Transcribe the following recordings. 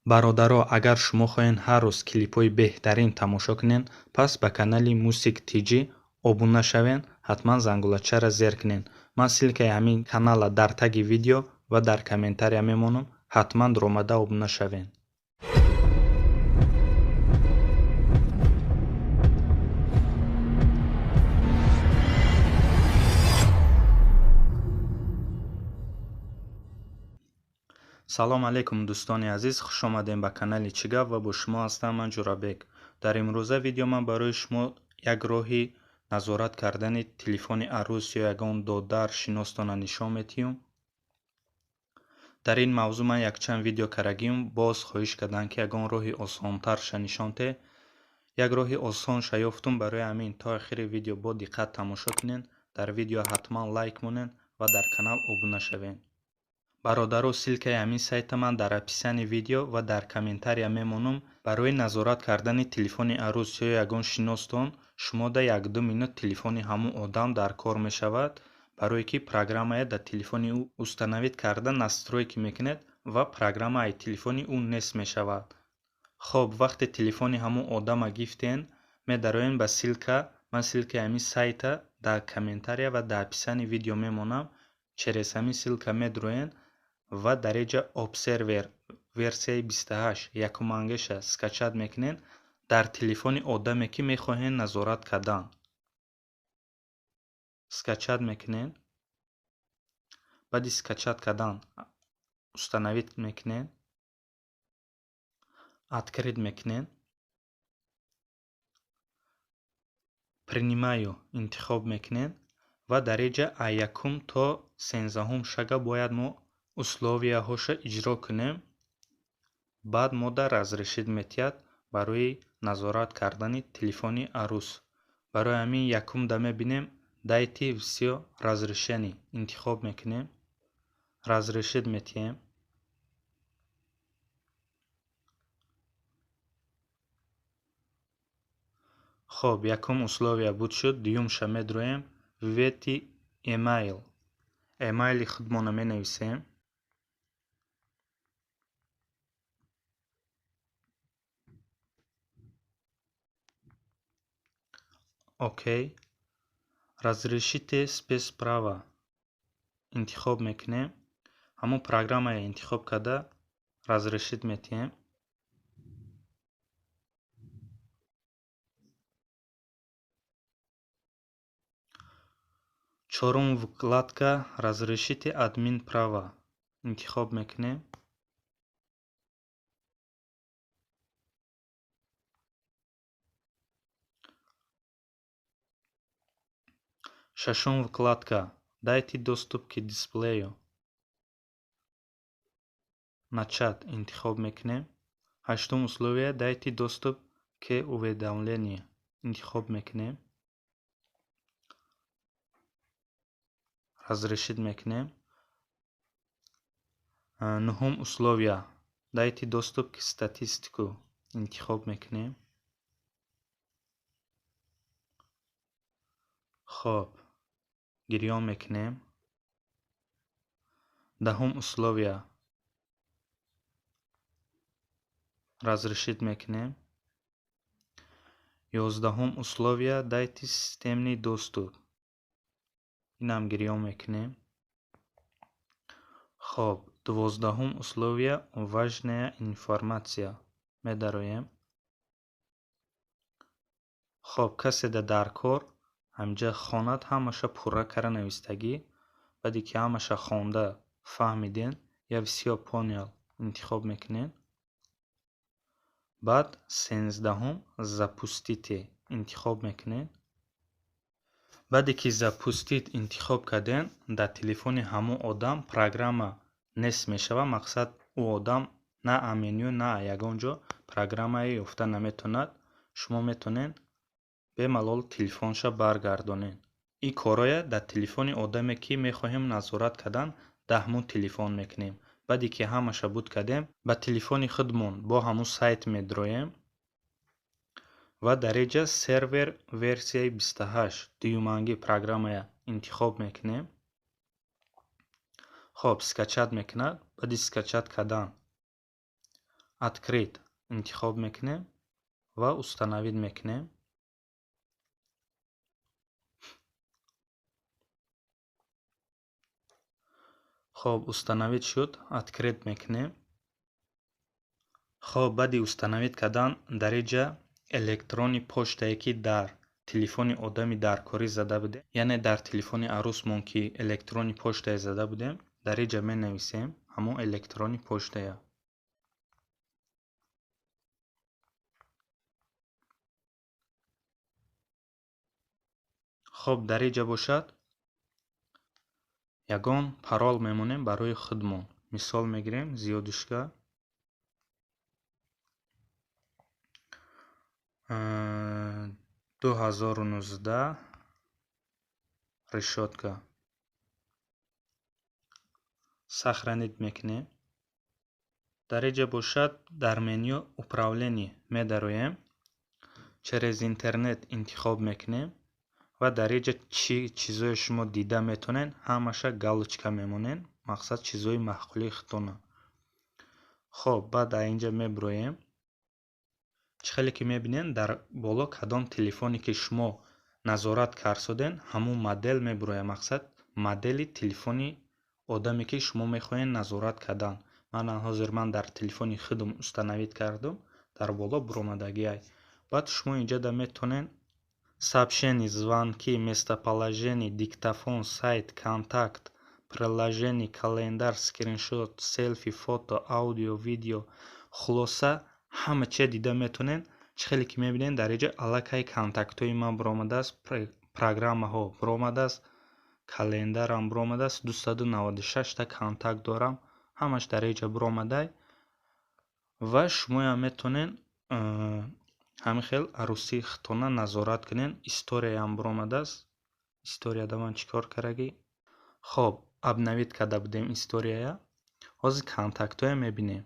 бародаро, агар шумо хоҳед ҳар рӯз клипҳои беҳтарин тамошо кунед, пас ба канали Мусик Тиҷи обуна шавед, ҳатман зангулачаро зер кунед. Ман ссилкаи ҳамин каналро дар таги видео ва дар комментария мемонам. ҳатман омада обуна шавед. салом алейкум дӯстони азиз, хушомадем ба канали Чигав ва бо шумо ҳастам ман Ҷурабек. Дар имрӯза видео ман барои шумо як роҳи назорат кардани телефони арус ё ягон доддар шиностона нишон метиҳам. дар ин мавзӯъ ман якчанд видео карагиам, боз хоҳиш кардам ки ягон роҳи осонтарша нишонте. як роҳи осонша ёфтум, барои ҳамин то охири видео бо диққат тамошо кунед. дар видео ҳатман лайк монед ва дар канал обуна шавед. бародаро, ссилкаи ҳамин сайта ман дар описани видео ва дар комментария мемонам. барои назорат кардани телефони арус ё ягон шиностон, шумода 1-2 минут телефони ҳамон одам дар кор мешавад, барое ки программае дар телефони ӯ установид карда настройки мекунед ва программаи телефони ӯ несб мешавад. хоб, вақте телефони ҳамон одама гифтен, медароен ба ссилка, ман ссилкаи ҳамин сайта дар комментария ва дар описани видео мемонам. через ҳамин ссилка медроен ва дареҷа обсервер версияи 28 якумангеша скачат мекунен дар телефони одаме ки мехоҳен назорат кардан. скачат мекунен. баъди скачат кардан установид мекунен. открит мекунен. принимаю интихоб мекунен ва дареҷа А1 то 13 шага бояд мо условияҳоша иҷро кунем. баъд мода разрешид метиҳад барои назорат кардани телефони арус. барои ҳамин якумда мебинем дайти всё разрешение интихоб мекунем. разрешид метиҳем. хоб, якум условия буд шуд. дуюмша медроем введи эмайл. эмайли худмона менависем. окей. разрешите спецправа интихоб мекунем. ҳамон программаи интихоб карда разрешид метиҳем. чорум вкладка разрешите админ права интихоб мекунем. шашум вкладка дайте доступ к дисплею начат интихоб мекунем. ҳаштум условия дайте доступ к уведомления интихоб мекунем. разрешид мекунем. нуҳум условия дайте доступ к статистику интихоб мекунем. хоб, гирён мекунем. даҳум условия разрешид мекунем. 11 условия дайте системный доступ инам гирён мекунем. хоб, 12 условия важная информация медароем. хоб, каседа дар кор ҳамҷа хонад ҳамаша пурра кара навистагӣ. баъде ки ҳамаша хонда фаҳмиден я всё понял интихоб мекунен. баъд 13 запустите интихоб мекунен. баъде ки запустит интихоб карден, дар телефони ҳамон одам программа несб мешавад. мақсад ӯ одам на меню на ягон ҷо программае ёфта наметавонад. шумо метавонед бемалол телефонша баргардонед. ин короя дар телефони одаме ки мехоҳем назорат кардан дар ҳамон телефон мекунем. баъде ки ҳамаша буд кардем, ба телефони худмон бо ҳамон сайт медроем ва дареҷа сервер версияи 28 дуюманги программая интихоб мекунем. хоб, скачат мекунад. баъди скачат кардан открыть интихоб мекунем ва установить мекунем. хоб установить шуд, открыть мекунем. хоб баъди установить кардан дар инҷа электрони почтае ки дар телефони одами даркорӣ зада будем, яъне дар телефони арусмон ки электрони почтае зада будем, дар инҷа менависем ҳамон электрони почтая. хоб дар инҷа бошад ягон парол мемонем барои худмон. мисол мегирем зиёдушка 2019 решетка. сохранить мекунем. дар инҷа бошад дар меню управление медароем. через интернет интихоб мекунем ва дар инҷа чӣ чизое шумо дида метонен ҳамаша галочка мемонен, мақсад чизои маъқули худтона. хоб баъд дар инҷа мебуроем. чӣ хеле ки мебинен дар боло кадом телефоне ки шумо назорат карсоден ҳамон модел мебурояд, мақсад модели телефони одаме ки шумо мехоҳед назорат кардан. ҳозир ман дар телефони худам установит кардам, дар боло буромадагиай. баъд шумо инҷа да метонен сообщение, звонки, местоположение, диктофон, сайт, контакт, приложение, календар, скриншот, селфи, фото, аудио, видео, хулоса ҳама чия дида метонен. чӣ хеле ки мебинен дар инҷа аллакай контактҳои ман буромадааст, программаҳо буромадааст, календарам буромадааст, 296 та контакт дорам, ҳамаш дар инҷа буромадай. ва шумоям метонен ҳамин хел арусии худтона назорат кунен. историяам буромадааст. историяда ман чӣ кор карагӣ? хоб обновит карда будем историяя. ҳозир контактҳоя мебинем.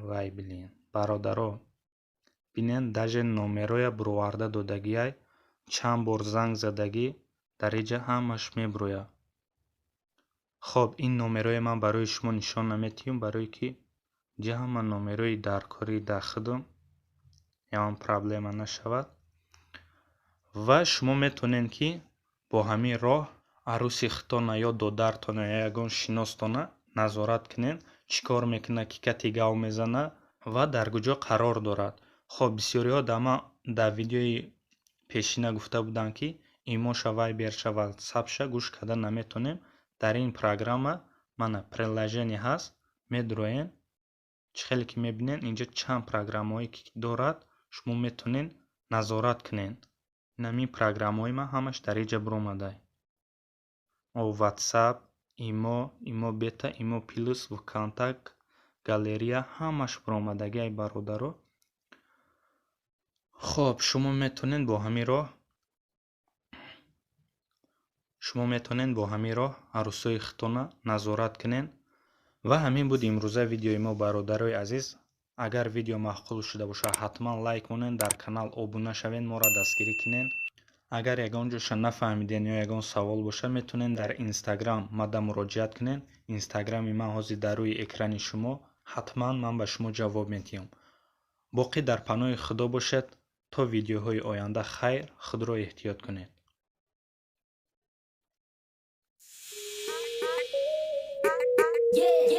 вай билин бародаро, бинен даже номероя буроварда додагиай, чанд бор занг задагӣ дар инҷа ҳамаш мебурояд. хоб ин номероя ман барои шумо нишон наметиҳам, барое ки инҷа ҳама номерои даркорӣ дар худам ягон проблема нашавад. ва шумо метонен ки бо ҳамин роҳ аруси худтона ё додартона ё ягон шиностона назорат кунен, чӣ кор мекунад, ки кати гав мезана ва дар куҷо қарор дорад. хоб бисёриҳо дар видеои пешина гуфта буданд ки имоша вайберша ва сабша гӯш карда наметонем. дар ин программа мана приложение ҳаст, медуроен. чӣ хеле ки мебинен инҷа чанд программаҳое ки дорад, шумо метонен назорат кунен. ин программаҳои ман ҳамаш дар инҷа буромадай. ватсап, имо бета, имо плюс, вконтакт, галерея ҳамаш буромадаги ай бародаро. хоб шумо метонен бо ҳамин роҳ арусои худтона назорат кунен. ва ҳамин буд имрӯза видеои мо бародарои азиз. агар видео маъқул шуда бошад ҳатман лайк монен, дар канал обуна шавен, моро дастгирӣ кунен. агар ягон ҷоша нафаҳмиден ё ягон савол бошад метонен дар инстаграм мада муроҷиат кунен. инстаграми ман ҳозир дар рӯи экрани шумо, ҳатман ман ба шумо ҷавоб медиҳам. боқӣ дар паноҳи худо бошед. то видеоҳои оянда хайр, худро эҳтиёт кунед. Yeah.